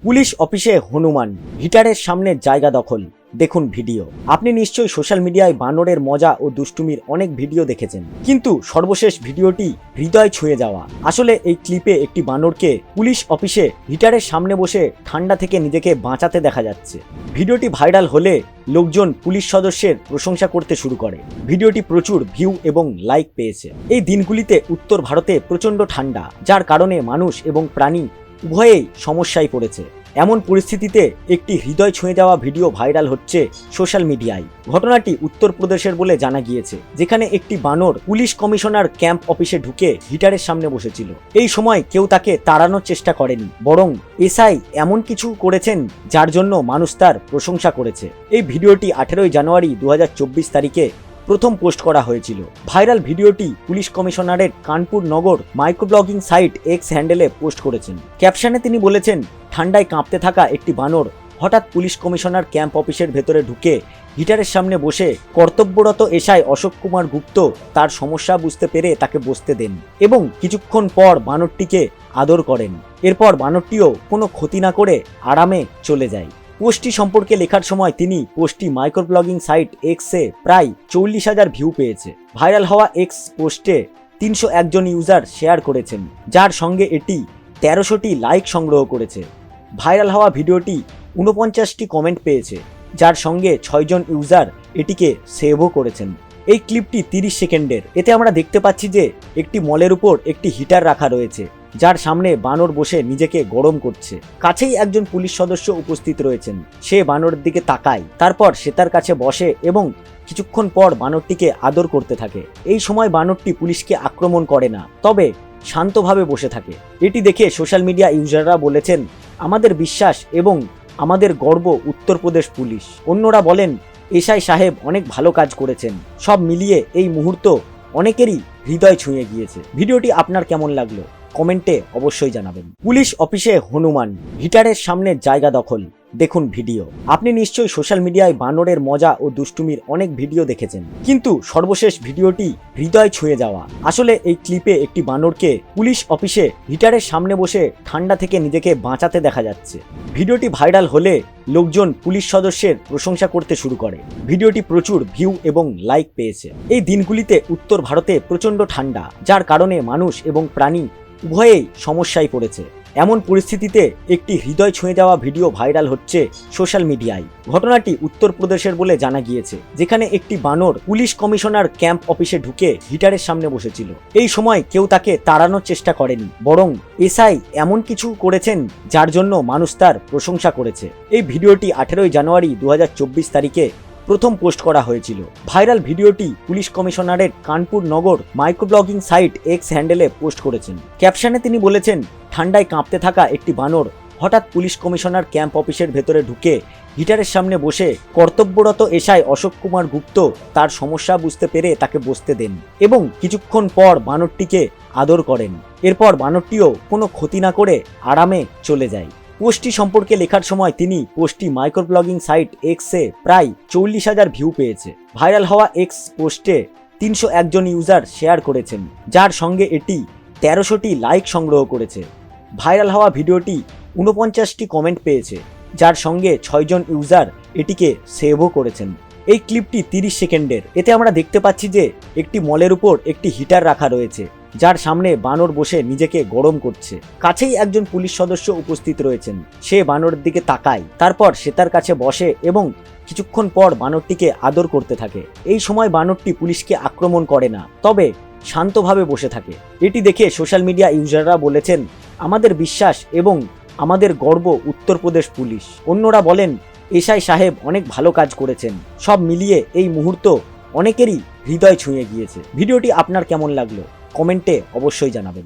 Police অফিসে হনুমান, হিটারের সামনে জায়গা দখল। দেখুন ভিডিও। আপনি নিশ্চয়ই সোশ্যাল মিডিয়ায় বানরের মজা ও দুষ্টুমির অনেক ভিডিও দেখেছেন, কিন্তু সর্বশেষ ভিডিওটি হৃদয় ছুঁয়ে যাওয়া। আসলে এই ক্লিপে একটি বানরকে পুলিশ অফিসে হিটারের সামনে বসে ঠান্ডা থেকে নিজেকে বাঁচাতে দেখা যাচ্ছে। ভিডিওটি ভাইরাল হলে লোকজন পুলিশ সদস্যের প্রশংসা করতে শুরু করে। ভিডিওটি প্রচুর ভিউ এবং লাইক পেয়েছে। এই দিনগুলিতে উত্তর ভারতে প্রচণ্ড ঠান্ডা, যার কারণে মানুষ এবং প্রাণী উভয়েই সমস্যায় পড়েছে। এমন পরিস্থিতিতে একটি হৃদয় ছুঁয়ে যাওয়া ভিডিও ভাইরাল হচ্ছে সোশ্যাল মিডিয়ায়। ঘটনাটি উত্তরপ্রদেশের বলে জানা গিয়েছে, যেখানে একটি বানর পুলিশ কমিশনার ক্যাম্প অফিসে ঢুকে হিটারের সামনে বসেছিল। এই সময় কেউ তাকে তাড়ানোর চেষ্টা করেনি, বরং এসআই এমন কিছু করেছেন যার জন্য মানুষ তার প্রশংসা করেছে। এই ভিডিওটি 18 জানুয়ারি 2024 তারিখে প্রথম পোস্ট করা হয়েছিল। ভাইরাল ভিডিওটি পুলিশ কমিশনারের কানপুর নগর মাইক্রোব্লগিং সাইট এক্স হ্যান্ডেলে পোস্ট করেছেন। ক্যাপশনে তিনি বলেছেন, ঠান্ডায় কাঁপতে থাকা একটি বানর হঠাৎ পুলিশ কমিশনার ক্যাম্প অফিসের ভেতরে ঢুকে হিটারের সামনে বসে কর্তব্যরত এসআই অশোক কুমার গুপ্ত তার সমস্যা বুঝতে পেরে তাকে বসতে দেন এবং কিছুক্ষণ পর বানরটিকে আদর করেন। এরপর বানরটিও কোনো ক্ষতি না করে আরামে চলে যায়। পোস্টটি সম্পর্কে লেখার সময় তিনি পোস্টটি মাইক্রোব্লগিং সাইট এক্সে প্রায় 40,000 ভিউ পেয়েছে। ভাইরাল হওয়া এক্স পোস্টে 301 জন ইউজার শেয়ার করেছেন, যার সঙ্গে এটি 1300টি লাইক সংগ্রহ করেছে। ভাইরাল হওয়া ভিডিওটি 49টি কমেন্ট পেয়েছে, যার সঙ্গে 6 জন ইউজার এটিকে সেভও করেছেন। এই ক্লিপটি 30 সেকেন্ডের। এতে আমরা দেখতে পাচ্ছি যে একটি মলের উপর একটি হিটার রাখা রয়েছে, যার সামনে বানর বসে নিজেকে গরম করছে। কাছেই একজন পুলিশ সদস্য উপস্থিত রয়েছেন। সে বানরের দিকে তাকায়, তারপর সে তার কাছে বসে এবং কিছুক্ষণ পর বানরটিকে আদর করতে থাকে। এই সময় বানরটি পুলিশকে আক্রমণ করে না, তবে শান্তভাবে বসে থাকে। এটি দেখে সোশ্যাল মিডিয়া ইউজাররা বলেছেন, আমাদের বিশ্বাস এবং আমাদের গর্ব উত্তরপ্রদেশ পুলিশ। অন্যরা বলেন, এসআই সাহেব অনেক ভালো কাজ করেছেন। সব মিলিয়ে এই মুহূর্ত অনেকেরই হৃদয় ছুঁয়ে গিয়েছে। ভিডিওটি আপনার কেমন লাগলো কমেন্টে অবশ্যই জানাবেন। পুলিশ অফিসে হনুমান, হিটারের সামনে জায়গা দখল। দেখুন ভিডিও। আপনি নিশ্চয়ই সোশ্যাল মিডিয়ায় বানরের মজা ও দুষ্টুমির অনেক ভিডিও দেখেছেন, কিন্তু সর্বশেষ ভিডিওটি হৃদয় ছুঁয়ে যাওয়া। আসলে এই ক্লিপে একটি বানরকে পুলিশ অফিসে হিটারের সামনে বসে ঠান্ডা থেকে নিজেকে বাঁচাতে দেখা যাচ্ছে। ভিডিওটি ভাইরাল হলে লোকজন পুলিশ সদস্যের প্রশংসা করতে শুরু করে। ভিডিওটি প্রচুর ভিউ এবং লাইক পেয়েছে। এই দিনগুলিতে উত্তর ভারতে প্রচণ্ড ঠান্ডা, যার কারণে মানুষ এবং প্রাণী উভয়েই সমস্যায় পড়েছে। এমন পরিস্থিতিতে একটি হৃদয় ছুঁয়ে যাওয়া ভিডিও ভাইরাল হচ্ছে সোশ্যাল মিডিয়ায়। ঘটনাটি উত্তরপ্রদেশের বলে জানা গিয়েছে, যেখানে একটি বানর পুলিশ কমিশনার ক্যাম্প অফিসে ঢুকে হিটারের সামনে বসেছিল। এই সময় কেউ তাকে তাড়ানোর চেষ্টা করেনি, বরং এসআই এমন কিছু করেছেন যার জন্য মানুষ তার প্রশংসা করেছে। এই ভিডিওটি 18 জানুয়ারি 2024 তারিখে প্রথম পোস্ট করা হয়েছিল। ভাইরাল ভিডিওটি পুলিশ কমিশনারের কানপুর নগর মাইক্রোব্লগিং সাইট এক্স হ্যান্ডেলে পোস্ট করেছেন। ক্যাপশনে তিনি বলেছেন, ঠান্ডায় কাঁপতে থাকা একটি বানর হঠাৎ পুলিশ কমিশনার ক্যাম্প অফিসের ভেতরে ঢুকে হিটারের সামনে বসে কর্তব্যরত এসআই অশোক কুমার গুপ্ত তার সমস্যা বুঝতে পেরে তাকে বসতে দেন এবং কিছুক্ষণ পর বানরটিকে আদর করেন। এরপর বানরটিও কোনো ক্ষতি না করে আরামে চলে যায়। পোস্টটি সম্পর্কে লেখার সময় তিনি পোস্টটি মাইক্রোব্লগিং সাইট এক্সে প্রায় 40,000 ভিউ পেয়েছে। ভাইরাল হওয়া এক্স পোস্টে 301 জন ইউজার শেয়ার করেছেন, যার সঙ্গে এটি 1300টি লাইক সংগ্রহ করেছে। ভাইরাল হওয়া ভিডিওটি 49টি কমেন্ট পেয়েছে, যার সঙ্গে 6 জন ইউজার এটিকে সেভও করেছেন। এই ক্লিপটি 30 সেকেন্ডের। এতে আমরা দেখতে পাচ্ছি যে একটি মলের উপর একটি হিটার রাখা রয়েছে, যার সামনে বানর বসে নিজেকে গরম করছে। কাছেই একজন পুলিশ সদস্য উপস্থিত রয়েছেন। সে বানরের দিকে তাকায়, তারপর সে তার কাছে বসে এবং কিছুক্ষণ পর বানরটিকে আদর করতে থাকে। এই সময় বানরটি পুলিশকে আক্রমণ করে না, তবে শান্তভাবে বসে থাকে। এটি দেখে সোশ্যাল মিডিয়া ইউজাররা বলেছেন, আমাদের বিশ্বাস এবং আমাদের গর্ব উত্তরপ্রদেশ পুলিশ। অন্যরা বলেন, এসআই সাহেব অনেক ভালো কাজ করেছেন। সব মিলিয়ে এই মুহূর্ত অনেকেরই হৃদয় ছুঁয়ে গিয়েছে। ভিডিওটি আপনার কেমন লাগলো কমেন্টে অবশ্যই জানাবেন।